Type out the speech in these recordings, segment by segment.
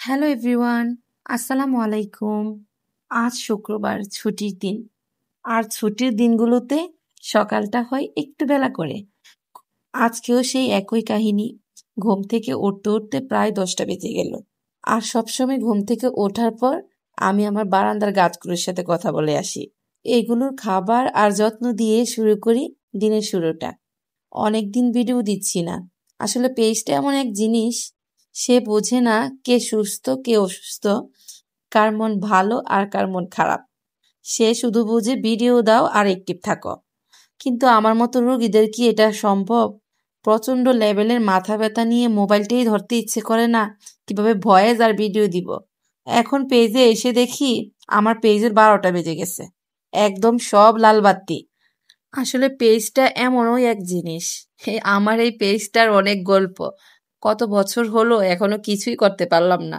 Hello everyone, আসসালামু আলাইকুম। আজ শুক্রবার, ছুটির দিন। আর ছুটির দিনগুলোতে সকালটা হয় একটু বেলা করে। আজকেও সেই একই কাহিনী। ঘুম থেকে উঠতে উঠতে প্রায় 10টা বেজে গেল। আর সবসময় ঘুম থেকে ওঠার পর আমি আমার বারান্দার গাছগুলোর সাথে কথা বলে আসি। এগুলোর খাবার আর যত্ন দিয়ে শুরু করি দিনের শুরুটা। অনেকদিন ভিডিও দিচ্ছি না। আসলে পেজটা এমন এক জিনিস, সে বোঝে না কে সুস্থ কে অসুস্থ, কার মন ভালো আর কার মন খারাপ। সে শুধু বুঝে ভিডিও দাও আর অ্যাক্টিভ থাকো। কিন্তু আমার মতো রোগীদের কি এটা সম্ভব? প্রচন্ড লেভেলের মাথা ব্যথা নিয়ে মোবাইলটাই ধরতে ইচ্ছে করে না, কিভাবে ভয়েস আর ভিডিও দিব। এখন পেজে এসে দেখি আমার পেজের 12টা বেজে গেছে, একদম সব লাল বাতি। আসলে পেজটা এমনই এক জিনিস, আমার এই পেজটার অনেক গল্প। কত বছর হলো এখনো কিছুই করতে পারলাম না।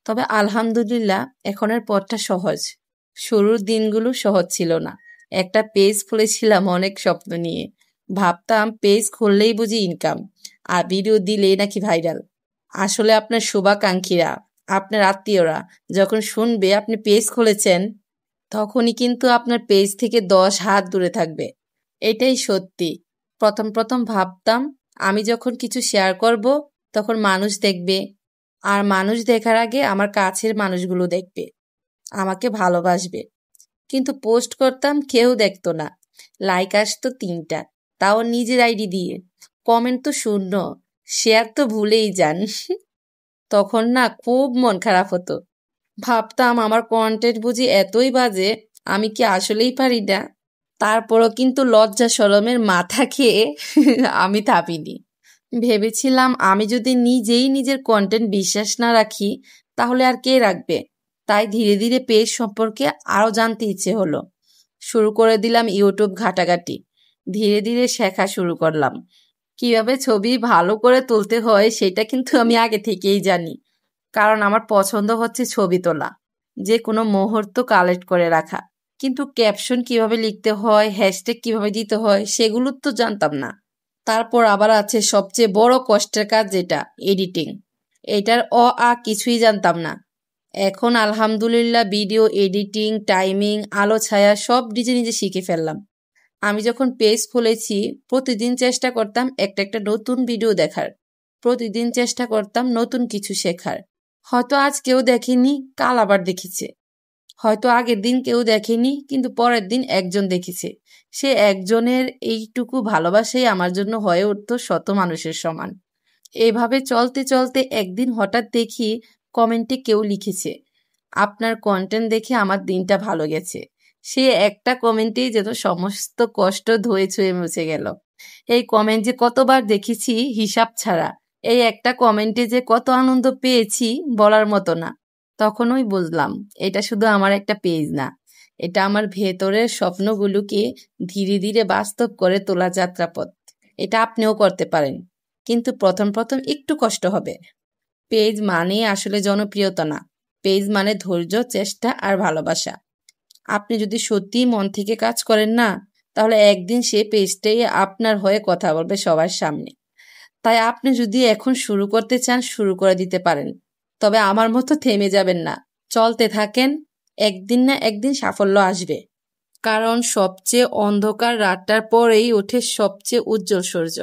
তবে আলহামদুলিল্লাহ এখনের পথটা সহজ। শুরুর দিনগুলো সহজ ছিল না। একটা পেজ খুলেছিলাম অনেক স্বপ্ন নিয়ে। ভাবতাম পেজ খুললেই বুঝি ইনকাম, আর ভিডিও দিলেই নাকি ভাইরাল। আসলে আপনার শুভাকাঙ্ক্ষীরা, আপনার আত্মীয়রা যখন শুনবে আপনি পেজ খুলেছেন, তখনই কিন্তু আপনার পেজ থেকে 10 হাত দূরে থাকবে। এটাই সত্যি। প্রথম প্রথম ভাবতাম আমি যখন কিছু শেয়ার করব তখন মানুষ দেখবে, আর মানুষ দেখার আগে আমার কাছের মানুষগুলো দেখবে, আমাকে ভালোবাসবে। কিন্তু পোস্ট করতাম, কেউ দেখতো না। লাইক আসতো 3টা, তাও নিজের আইডি দিয়ে। কমেন্ট তো শূন্য, শেয়ার তো ভুলেই যান। তখন না খুব মন খারাপ হতো। ভাবতাম আমার কন্টেন্ট বুঝি এতই বাজে, আমি কি আসলেই পারি না। তারপরও কিন্তু লজ্জা শরমের মাথা খেয়ে আমি থামিনি। ভেবেছিলাম আমি যদি নিজেই নিজের কন্টেন্ট বিশ্বাস না রাখি, তাহলে আর কে রাখবে। তাই ধীরে ধীরে পেজ সম্পর্কে আরো জানতে ইচ্ছে হলো। শুরু করে দিলাম ইউটিউব ঘাটাঘাটি। ধীরে ধীরে শেখা শুরু করলাম। কিভাবে ছবি ভালো করে তুলতে হয় সেটা কিন্তু আমি আগে থেকেই জানি। কারণ আমার পছন্দ হচ্ছে ছবি তোলা, যে কোনো মুহূর্ত কালেক্ট করে রাখা। কিন্তু ক্যাপশন কিভাবে লিখতে হয়, হ্যাশট্যাগ কিভাবে দিতে হয় সেগুলো তো জানতাম না। তারপর আবার আছে সবচেয়ে বড় কষ্টের কাজ, যেটা এডিটিং। এটার কিছুই জানতাম না। এখন আলহামদুলিল্লাহ ভিডিও এডিটিং, টাইমিং, আলো ছায়া সব নিজে নিজে শিখে ফেললাম। আমি যখন পেজ খুলেছি প্রতিদিন চেষ্টা করতাম একটা একটা নতুন ভিডিও দেখার। প্রতিদিন চেষ্টা করতাম নতুন কিছু শেখার। হয়তো আজ কেউ দেখেনি, কাল আবার দেখেছে। হয়তো আগের দিন কেউ দেখেনি, কিন্তু পরের দিন একজন দেখেছে। সে একজনের এইটুকু ভালোবাসাই আমার জন্য হয়ে উঠতো শত মানুষের সমান। এইভাবে চলতে চলতে একদিন হঠাৎ দেখি কমেন্টে কেউ লিখেছে, আপনার কন্টেন্ট দেখে আমার দিনটা ভালো গেছে। সে একটা কমেন্টেই যেন সমস্ত কষ্ট ধুয়ে ছুঁয়ে মুছে গেল। এই কমেন্ট যে কতবার দেখেছি হিসাব ছাড়া। এই একটা কমেন্টে যে কত আনন্দ পেয়েছি বলার মতো না। তখনই বুঝলাম এটা শুধু আমার একটা পেজ না, এটা আমার ভেতরের স্বপ্নগুলোকে ধীরে ধীরে বাস্তব করে তোলা যাত্রাপথ। এটা আপনিও করতে পারেন, কিন্তু প্রথম প্রথম একটু কষ্ট হবে। পেজ মানে আসলে জনপ্রিয়তা না, পেজ মানে ধৈর্য, চেষ্টা আর ভালোবাসা। আপনি যদি সত্যিই মন থেকে কাজ করেন না, তাহলে একদিন সে পেজটাই আপনার হয়ে কথা বলবে সবার সামনে। তাই আপনি যদি এখন শুরু করতে চান, শুরু করে দিতে পারেন। তবে আমার মতো থেমে যাবেন না, চলতে থাকেন। একদিন না একদিন সাফল্য আসবে। কারণ সবচেয়ে অন্ধকার রাতটার পরেই ওঠে সবচেয়ে উজ্জ্বল সূর্য।